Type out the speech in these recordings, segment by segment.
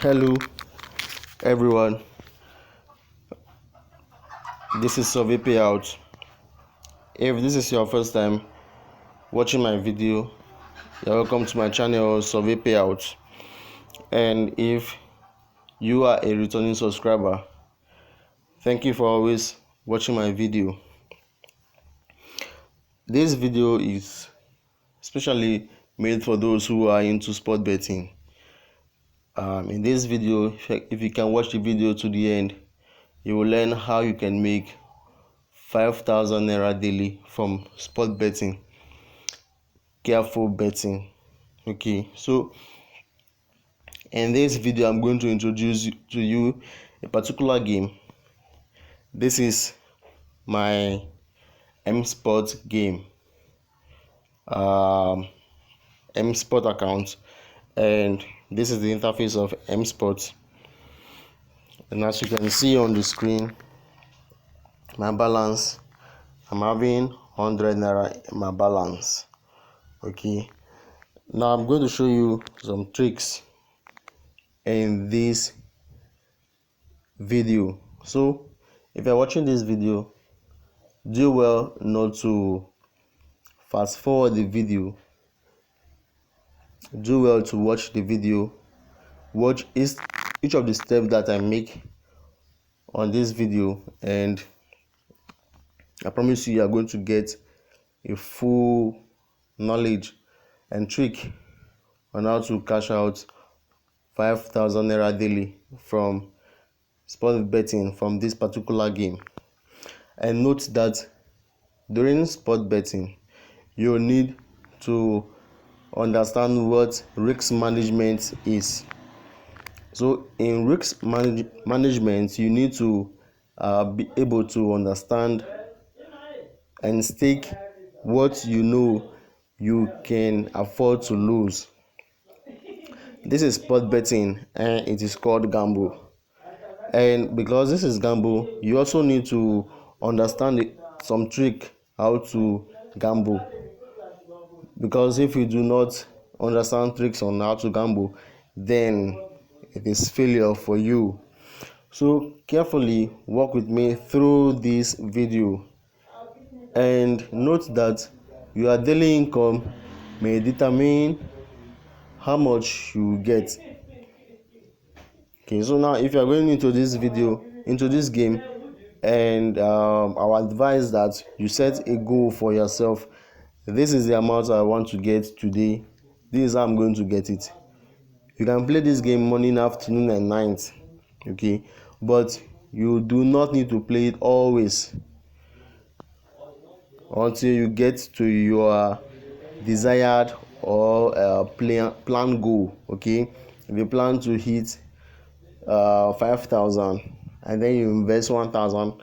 Hello everyone, this is survey payout. If this is your first time watching my video, you're welcome to my channel survey payout. And if you are a returning subscriber, thank you for always watching my video. This video is especially made for those who are into sport betting. In this video, if you can watch the video to the end, you will learn how you can make 5,000 naira daily from sport betting, careful betting. Okay, so in this video I'm going to introduce to you a particular game. This is my MSport game, MSport account, and this is the interface of MSport. And as you can see on the screen, my balance, I'm having 100 naira in my balance. Okay, now I'm going to show you some tricks in this video. So if you're watching this video, do well not to fast forward the video. Do well to watch the video. Watch each of the steps that I make on this video, and I promise you are going to get a full knowledge and trick on how to cash out 5,000 naira daily from sport betting from this particular game. And note that during sport betting, you need to understand what risk management is. So in risk management, you need to be able to understand and stake what you know you can afford to lose. This is sport betting and it is called gamble. And because this is gamble, you also need to understand some trick how to gamble. Because if you do not understand tricks on how to gamble, then it is failure for you. So carefully walk with me through this video, and note that your daily income may determine how much you get. Okay, so now if you are going into this game, and I will advise that you set a goal for yourself. This is the amount I want to get today. This is how I'm going to get it. You can play this game morning, afternoon, and night. Okay, but you do not need to play it always until you get to your desired or plan goal. Okay, if you plan to hit 5,000 and then you invest 1,000,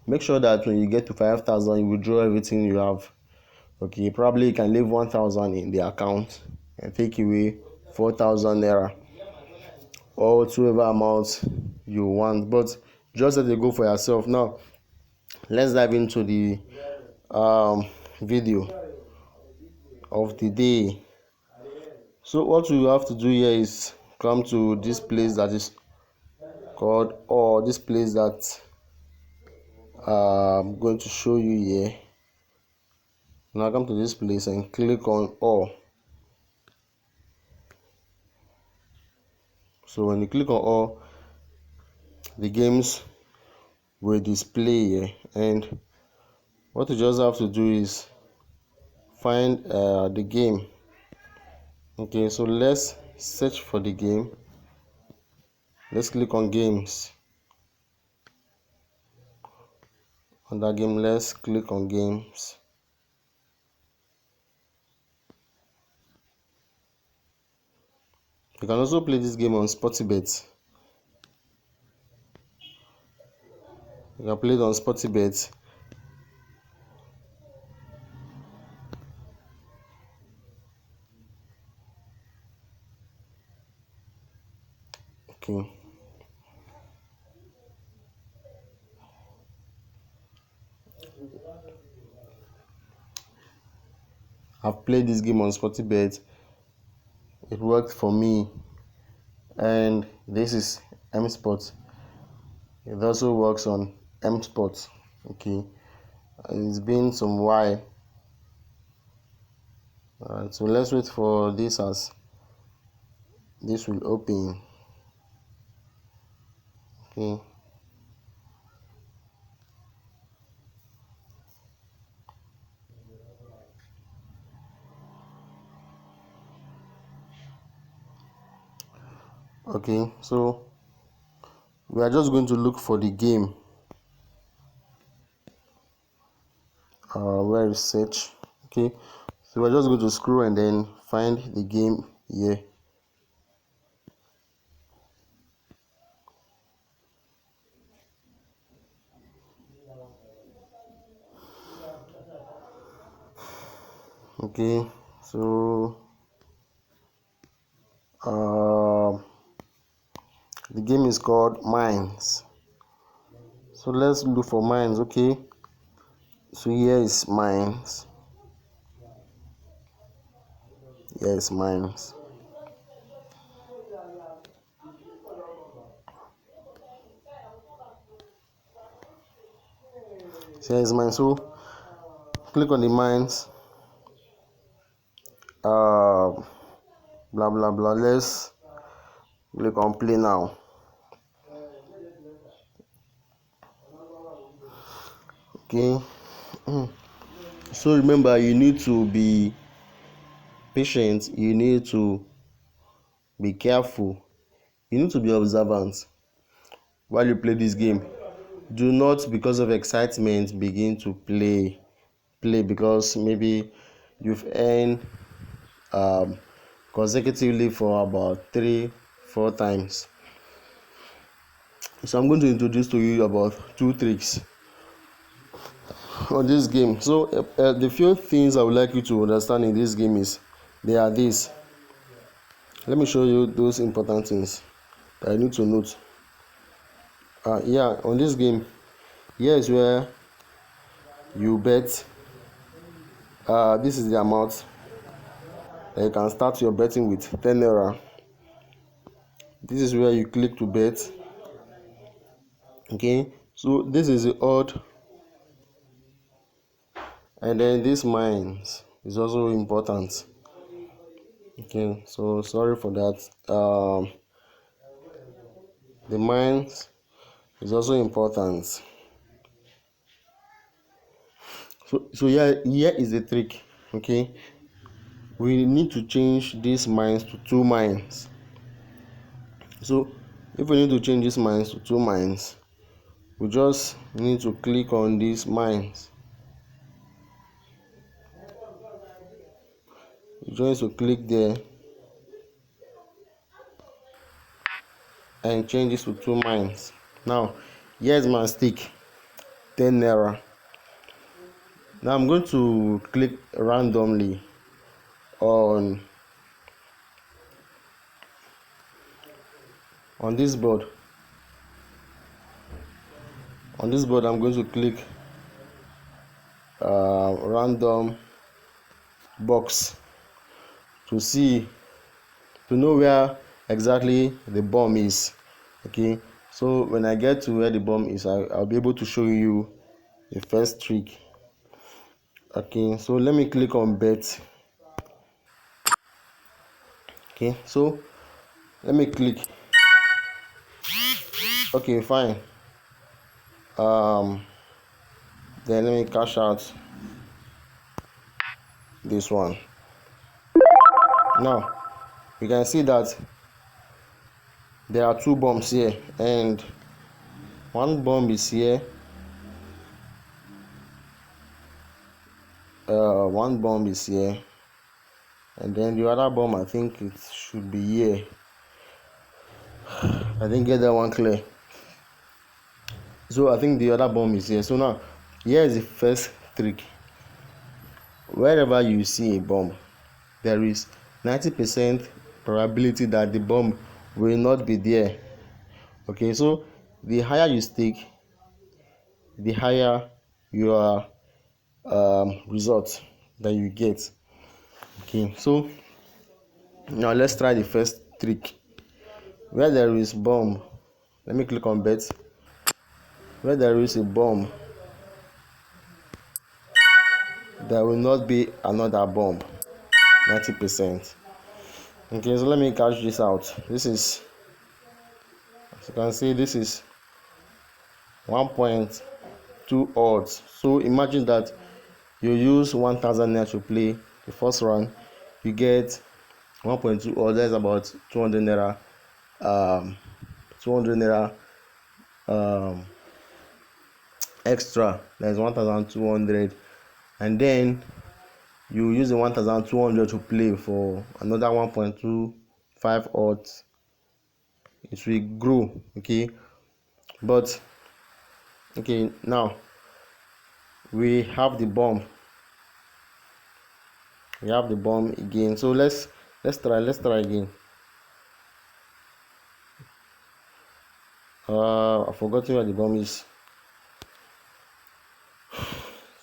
make sure that when you get to 5,000 you withdraw everything you have. Okay, probably you can leave 1,000 in the account and take away 4,000 naira or whatever amount you want, but just let it go for yourself. Now let's dive into the video of the day. So what you have to do here is come to this place that is called, or this place that I'm going to show you here. Now come to this place and click on all. So when you click on all, the games will display here, and what you just have to do is find the game. Okay, so let's search for the game. Let's click on games. On that game, let's click on games. You can also play this game on Sportybet. You can play it on Sportybet. Okay. I've played this game on Sportybet. It worked for me, and this is MSport. It also works on MSport. Okay, it's been some while. So let's wait for this as this will open. Okay. Okay, so we are just going to look for the game. Where is search? Okay, so we're just going to scroll and then find the game here. Okay, so the game is called Mines. So let's look for Mines. Okay, so here is Mines. Here is Mines. So here is Mines. So click on the Mines. Blah blah blah. Let's click on play now. Okay. So remember, you need to be patient, you need to be careful, you need to be observant while you play this game. Do not, because of excitement, begin to play because maybe you've earned consecutively for about 3-4 times. So I'm going to introduce to you about 2 tricks on this game. So the few things I would like you to understand in this game is they are these. Let me show you those important things that I need to note. On this game, here is where you bet. This is the amount that you can start your betting with, 10 naira. This is where you click to bet. Okay, so this is the odd, and then this mines is also important. Okay, so sorry for that. The mines is also important. So here is the trick. Okay, we need to change these mines to 2 mines. So if we need to change these mines to 2 mines, we just need to click on these mines. You just need to click there and change this to 2 mines. Now here's my stake, 10 naira. Now I'm going to click randomly on this board. On this board I'm going to click random box to know where exactly the bomb is. Okay, so when I get to where the bomb is, I'll be able to show you the first trick. Okay, so let me click on bet. Okay, so let me click. Okay, fine. Then let me cash out this one. Now you can see that there are 2 bombs here, and one bomb is here, one bomb is here, and then the other bomb, I think it should be here. I didn't get that one clear, so I think the other bomb is here. So now here is the first trick. Wherever you see a bomb, there is 90% probability that the bomb will not be there. Okay, so the higher you stake, the higher your result that you get. Okay, so now let's try the first trick. where there is bomb, let me click on bet. Where there is a bomb, there will not be another bomb. 90%. Okay, so let me catch this out. This is, as you can see, this is 1.2 odds. So imagine that you use 1000 naira to play the first round, you get 1.2 odds. That's about 200 naira. 200 naira extra. That's 1200, and then you use the 1200 to play for another 1.25 odds. It will grow. Okay, but okay, now we have the bomb. We have the bomb again. So let's try again. I've forgotten where the bomb is.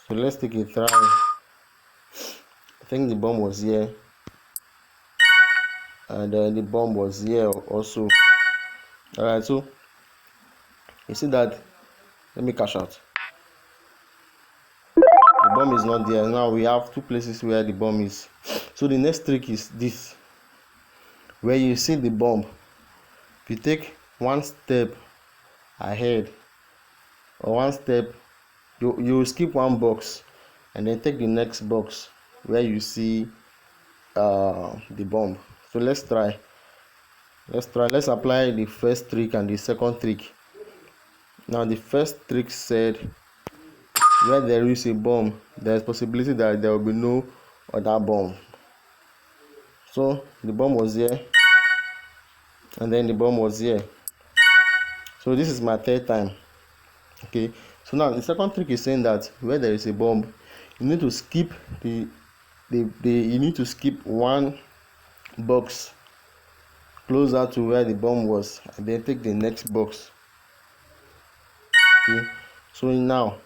So let's take a try. I think the bomb was here, and the bomb was here also. All right, so you see that. Let me cash out. The bomb is not there. Now we have two places where the bomb is. So the next trick is this: where you see the bomb, if you take one step ahead or one step, you skip one box and then take the next box where you see the bomb. So let's apply the first trick and the second trick. Now the first trick said where there is a bomb, there is possibility that there will be no other bomb. So the bomb was here, and then the bomb was here. So this is my third time. Okay, so now the second trick is saying that where there is a bomb, you need to skip you need to skip one box closer to where the bomb was, and then take the next box. Okay, so now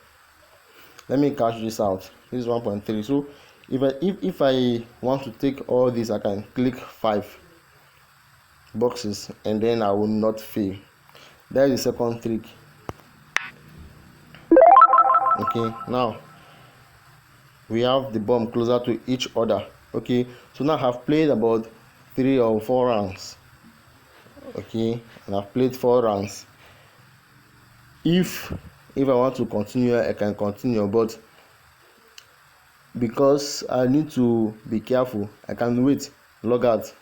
let me cash this out. This is 1.3. So if I want to take all this, I can click 5 boxes and then I will not fail. That is the second trick. Okay, now we have the bomb closer to each other. Okay, so now I've played about 3 or 4 rounds. Okay, and I've played 4 rounds. If I want to continue, I can continue, but because I need to be careful, I can wait, log out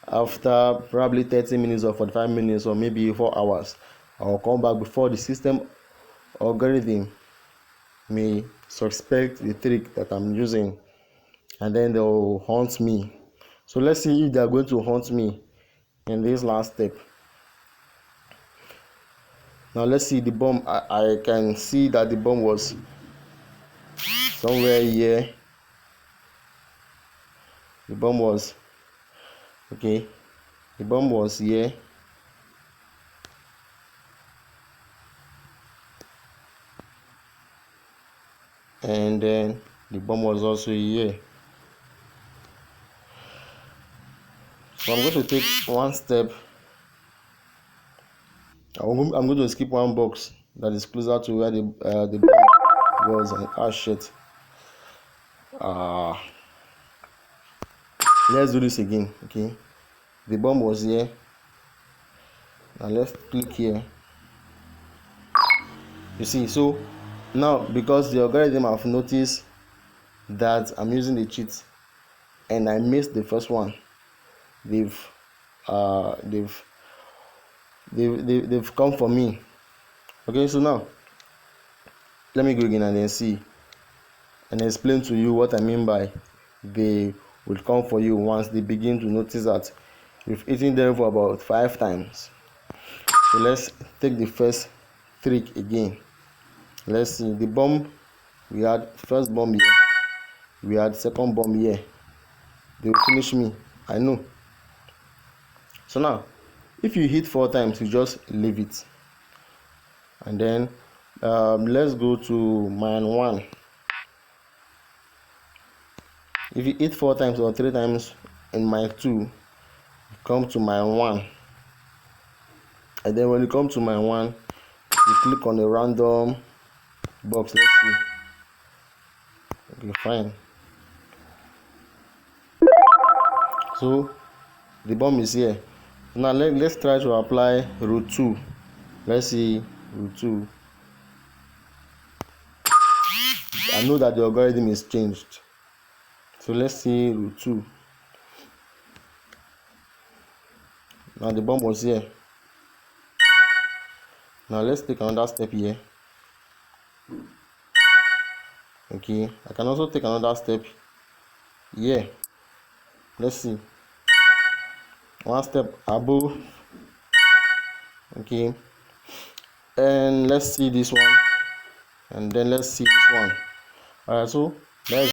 after probably 30 minutes or 45 minutes or maybe 4 hours. I'll come back before the system algorithm may suspect the trick that I'm using, and then they'll haunt me. So let's see if they're going to haunt me in this last step. Now let's see the bomb. I can see that the bomb was somewhere here. The bomb was okay. The bomb was here. And then the bomb was also here. So I'm going to take one step. I'm going to skip one box that is closer to where the bomb was. And shit. Let's do this again. Okay, the bomb was here. Now let's click here. You see, so now because the algorithm have noticed that I'm using the cheat and I missed the first one, they've come for me. Okay, so now let me go again and then see and explain to you what I mean by they will come for you once they begin to notice that you've eaten them for about 5 times. So let's take the first trick again. Let's see the bomb. We had first bomb here, we had second bomb here. They will finish me, I know. So now if you hit 4 times, you just leave it, and then let's go to mine 1. If you hit 4 times or 3 times in mine 2, come to mine 1. And then when you come to my one, you click on the random box. Let's see. Okay, fine. So the bomb is here. Now let's try to apply root 2. Let's see root 2. I know that the algorithm is changed. So let's see root 2. Now the bomb was here. Now let's take another step here. Okay, I can also take another step here. Let's see. One step above. Okay, and let's see this one, and then let's see this one. Alright, so let's